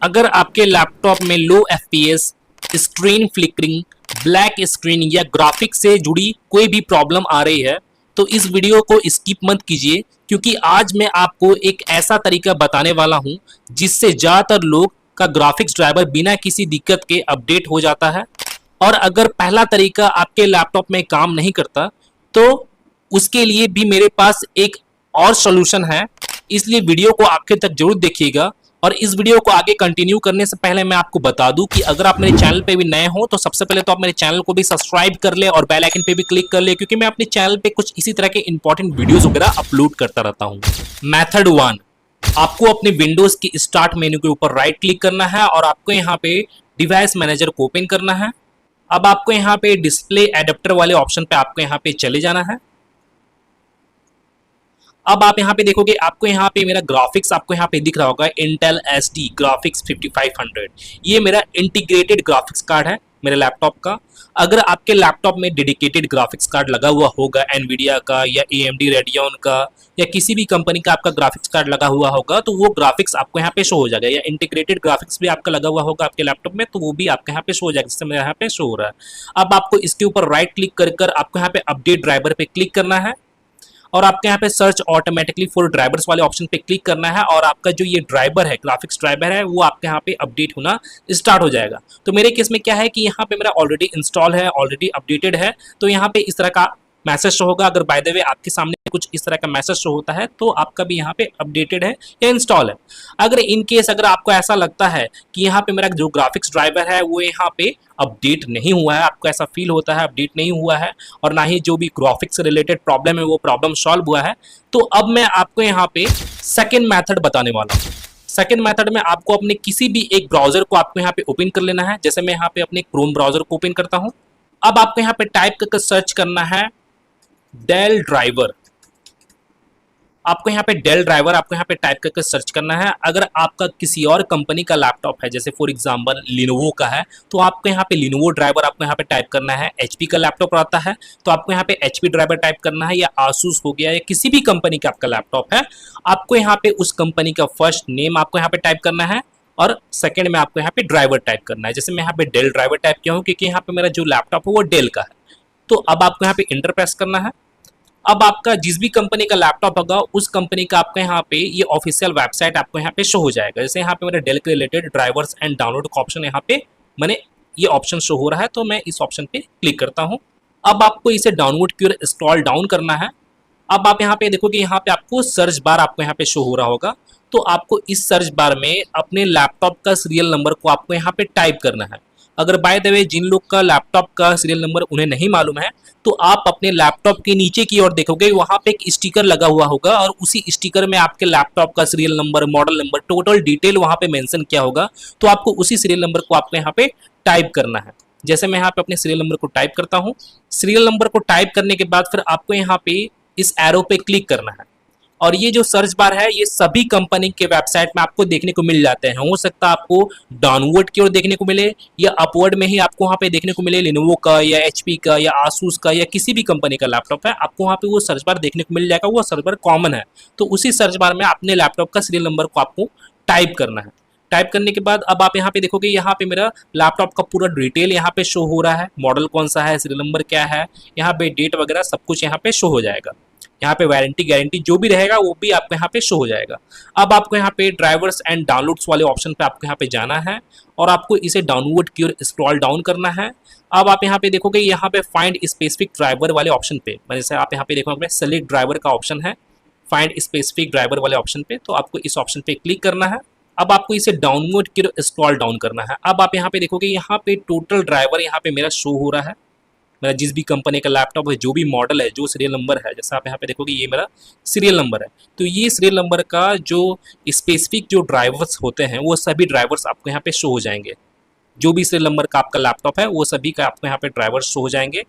अगर आपके लैपटॉप में low FPS, screen flickering, black screen या ग्राफिक्स से जुड़ी कोई भी प्रॉब्लम आ रही है तो इस वीडियो को स्किप मत कीजिए, क्योंकि आज मैं आपको एक ऐसा तरीका बताने वाला हूं जिससे ज़्यादातर लोग का ग्राफिक्स ड्राइवर बिना किसी दिक्कत के अपडेट हो जाता है। और अगर पहला तरीका आपके लैपटॉप में काम नहीं करता तो उसके लिए भी मेरे पास एक और सॉल्यूशन है, इसलिए वीडियो को आखिर तक जरूर देखिएगा। और इस वीडियो को आगे कंटिन्यू करने से पहले मैं आपको बता दूं कि अगर आप मेरे चैनल पे भी नए हो तो सबसे पहले तो आप मेरे चैनल को भी सब्सक्राइब कर ले और बेल आइकन पे भी क्लिक कर ले, क्योंकि मैं अपने चैनल पे कुछ इसी तरह के इंपॉर्टेंट वीडियोस वगैरह अपलोड करता रहता हूं। मेथड 1, आपको अपने विंडोज की स्टार्ट मेन्यू के ऊपर राइट क्लिक करना है और आपको यहाँ पे डिवाइस मैनेजर को ओपन करना है। अब आपको यहाँ पे डिस्प्ले एडेप्टर वाले ऑप्शन पे आपको यहाँ पे चले जाना है। अब आप यहाँ पे देखोगे आपको यहाँ पे मेरा ग्राफिक्स आपको यहाँ पे दिख रहा होगा, इंटेल एसडी ग्राफिक्स 5500। ये मेरा इंटीग्रेटेड ग्राफिक्स कार्ड है मेरे लैपटॉप का। अगर आपके लैपटॉप में डेडिकेटेड ग्राफिक्स कार्ड लगा हुआ होगा, एनवीडिया का या एएमडी रेडियन का या किसी भी कंपनी का आपका ग्राफिक्स कार्ड लगा हुआ होगा तो वो ग्राफिक्स आपको यहाँ पे शो हो जाएगा, या इंटीग्रेटेड ग्राफिक्स भी आपका लगा हुआ होगा आपके लैपटॉप में तो वो भी आपके यहाँ पे शो हो जाएगा, जिससे मेरे यहाँ पे शो हो रहा है। अब आपको इसके ऊपर राइट क्लिक कर आपको यहाँ पे अपडेट ड्राइवर पे क्लिक करना है और आपके यहाँ पे सर्च ऑटोमेटिकली फॉर ड्राइवर्स वाले ऑप्शन पे क्लिक करना है और आपका जो ये ड्राइवर है, ग्राफिक्स ड्राइवर है, वो आपके यहाँ पे अपडेट होना स्टार्ट हो जाएगा। तो मेरे केस में क्या है कि यहाँ पे मेरा ऑलरेडी इंस्टॉल है, ऑलरेडी अपडेटेड है, तो यहाँ पे इस तरह का मैसेज शो होगा। अगर बाय द वे आपके सामने कुछ इस तरह का मैसेज शो होता है तो आपका भी यहाँ पे अपडेटेड है या इंस्टॉल है। अगर इन केस अगर आपको ऐसा लगता है कि यहाँ पे मेरा जो ग्राफिक्स ड्राइवर है वो यहाँ पे अपडेट नहीं हुआ है, आपको ऐसा फील होता है अपडेट नहीं हुआ है और ना ही जो भी ग्राफिक्स से रिलेटेड प्रॉब्लम है वो प्रॉब्लम सॉल्व हुआ है, तो अब मैं आपको यहाँ पे सेकेंड मैथड बताने वाला हूँ। सेकेंड मेथड में आपको अपने किसी भी एक ब्राउजर को आपको यहाँ पे ओपन कर लेना है। जैसे मैं यहाँ पे अपने क्रोम ब्राउजर को ओपन करता हूँ। अब आपको यहाँ पे टाइप करके सर्च करना है डेल ड्राइवर। आपको यहाँ पे डेल ड्राइवर आपको यहाँ पे टाइप करके सर्च करना है। अगर आपका किसी और कंपनी का लैपटॉप है, जैसे फॉर एग्जांपल लिनोवो का है, तो आपको यहाँ पे लिनोवो ड्राइवर आपको यहाँ पे टाइप करना है। एचपी का लैपटॉप रहता है तो आपको यहाँ पे एचपी ड्राइवर टाइप करना है, या आसूस हो गया या किसी भी कंपनी का आपका लैपटॉप है, आपको यहाँ पे उस कंपनी का फर्स्ट नेम आपको यहाँ पे टाइप करना है और सेकेंड में आपको यहाँ पे ड्राइवर टाइप करना है। जैसे मैं यहाँ पे डेल ड्राइवर टाइप किया हूँ क्योंकि यहाँ पे मेरा जो लैपटॉप है वो डेल का है। तो अब आपको यहाँ पे इंटर प्रेस करना है। अब आपका जिस भी कंपनी का लैपटॉप होगा उस कंपनी का आपको यहाँ पे ये ऑफिशियल वेबसाइट आपको यहाँ पे शो हो जाएगा। जैसे यहाँ पे मेरे डेल के रिलेटेड ड्राइवर्स एंड डाउनलोड का ऑप्शन यहाँ पे मैंने ये ऑप्शन शो हो रहा है, तो मैं इस ऑप्शन पे क्लिक करता हूँ। अब आपको इसे डाउनलोड की ओर स्क्रॉल डाउन करना है। अब आप यहाँ पे देखोगे यहाँ पे आपको सर्च बार आपको यहाँ पे शो हो रहा होगा, तो आपको इस सर्च बार में अपने लैपटॉप का सीरियल नंबर को आपको यहाँ पे टाइप करना है। अगर बाय द वे जिन लोग का लैपटॉप का सीरियल नंबर उन्हें नहीं मालूम है तो आप अपने लैपटॉप के नीचे की ओर देखोगे वहां पे एक स्टिकर लगा हुआ होगा और उसी स्टिकर में आपके लैपटॉप का serial number, model number, total detail वहां पे मेंशन किया होगा। तो आपको उसी सीरियल नंबर को आपको यहाँ पे टाइप करना है। जैसे मैं यहाँ पे अपने सीरियल नंबर को टाइप करता हूँ। सीरियल नंबर को टाइप करने के बाद फिर आपको यहाँ पे इस एरो पे क्लिक करना है और ये जो सर्च बार है ये सभी कंपनी के वेबसाइट में आपको देखने को मिल जाते हैं। हो सकता है आपको डाउनवर्ड की ओर देखने को मिले या अपवर्ड में ही आपको वहाँ पे देखने को मिले, लिनोवो का या एचपी का या आसूस का या किसी भी कंपनी का लैपटॉप है, आपको वहाँ पे वो सर्च बार देखने को मिल जाएगा। वो सर्च बार कॉमन है, तो उसी सर्च बार में अपने लैपटॉप का सीरियल नंबर को आपको टाइप करना है। टाइप करने के बाद अब आप यहाँ पे देखोगे यहाँ पे मेरा लैपटॉप का पूरा डिटेल यहाँ पे शो हो रहा है, मॉडल कौन सा है, सीरियल नंबर क्या है, यहाँ पे डेट वगैरह सब कुछ यहाँ पे शो हो जाएगा। यहाँ पे वारंटी गारंटी जो भी रहेगा वो भी आपको यहाँ पे शो हो जाएगा। अब आपको यहाँ पे ड्राइवर्स एंड डाउनलोड्स वाले ऑप्शन पे आपको यहाँ पे जाना है और आपको इसे डाउनलोड की ओर स्क्रॉल डाउन करना है। अब आप यहाँ पे देखोगे यहाँ पे फाइंड स्पेसिफिक ड्राइवर वाले ऑप्शन पे, जैसे आप यहाँ पे देखोगे सेलेक्ट ड्राइवर का ऑप्शन है, फाइंड स्पेसिफिक ड्राइवर वाले ऑप्शन पे, तो आपको इस ऑप्शन पे क्लिक करना है। अब आपको इसे डाउनलोड की ओर स्क्रॉल डाउन करना है। अब आप यहाँ पे देखोगे यहाँ पे टोटल ड्राइवर यहाँ पे मेरा शो हो रहा है। मेरा जिस भी कंपनी का लैपटॉप है, जो भी मॉडल है, जो सीरियल नंबर है, जैसा आप यहाँ पे देखोगे ये मेरा सीरियल नंबर है, तो ये सीरियल नंबर का जो स्पेसिफिक जो ड्राइवर्स होते हैं वो सभी ड्राइवर्स आपको यहाँ पे शो हो जाएंगे। जो भी सीरियल नंबर का आपका लैपटॉप है वो सभी का आपको यहाँ पे ड्राइवर्स शो हो जाएंगे।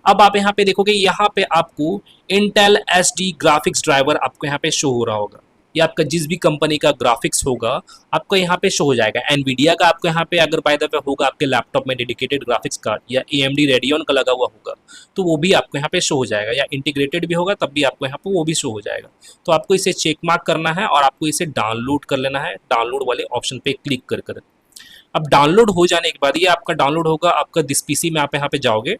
अब आप यहाँ पे देखोगे यहाँ पे आपको इंटेल एसडी ग्राफिक्स ड्राइवर आपको यहाँ पे शो हो रहा होगा। या आपका जिस भी कंपनी का ग्राफिक्स होगा आपको यहाँ पे शो हो जाएगा। एनवीडिया का आपको यहाँ पे अगर बाय द वे होगा आपके लैपटॉप में डेडिकेटेड ग्राफिक्स कार्ड, या AMD रेडियन का लगा हुआ होगा तो वो भी आपको यहाँ पे शो हो जाएगा, या इंटीग्रेटेड भी होगा तब भी आपको यहाँ पे वो भी शो हो जाएगा। तो आपको इसे चेक मार्क करना है और आपको इसे डाउनलोड कर लेना है, डाउनलोड वाले ऑप्शन पे क्लिक कर। अब डाउनलोड हो जाने के बाद ये आपका डाउनलोड होगा, आपका दिस पीसी में आप यहाँ पे जाओगे,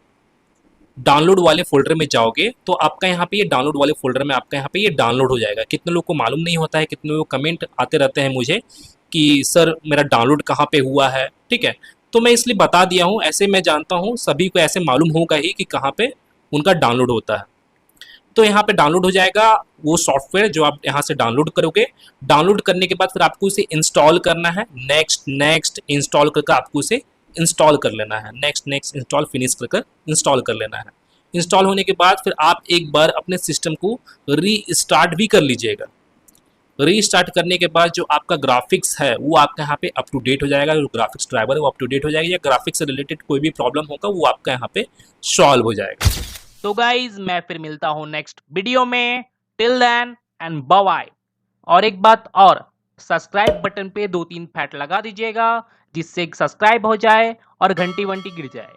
डाउनलोड वाले फोल्डर में जाओगे तो आपका यहाँ पे ये डाउनलोड वाले फोल्डर में आपका यहाँ पे ये डाउनलोड हो जाएगा। कितने लोग को मालूम नहीं होता है, कितने लोग कमेंट आते रहते हैं मुझे कि सर मेरा डाउनलोड कहाँ पे हुआ है, ठीक है। तो मैं इसलिए बता दिया हूँ, ऐसे मैं जानता हूँ सभी को ऐसे मालूम होगा ही कि कहाँ पे उनका डाउनलोड होता है। तो यहाँ पे डाउनलोड हो जाएगा वो सॉफ्टवेयर जो आप यहाँ से डाउनलोड करोगे। डाउनलोड करने के बाद फिर आपको इसे इंस्टॉल करना है, नेक्स्ट नेक्स्ट इंस्टॉल करके आपको इसे इंस्टॉल कर लेना है, नेक्स्ट नेक्स्ट इंस्टॉल फिनिश कर इंस्टॉल कर लेना है। इंस्टॉल होने के बाद फिर आप एक बार अपने सिस्टम को रीस्टार्ट भी कर लीजिएगा। रीस्टार्ट करने के बाद जो आपका ग्राफिक्स है वो आपका यहाँ पे अप टू डेट हो जाएगा, जो ग्राफिक्स ड्राइवर है वो अप टू डेट हो जाएगा, या ग्राफिक्स से रिलेटेड कोई भी प्रॉब्लम होगा वो आपका यहाँ पे सॉल्व हो जाएगा। तो गाइज मैं फिर मिलता हूँ नेक्स्ट वीडियो में। Till then and bye bye. और एक बात और, सब्सक्राइब बटन पे 2-3 फैट लगा दीजिएगा जिससे सब्सक्राइब हो जाए और घंटी वंटी गिर जाए।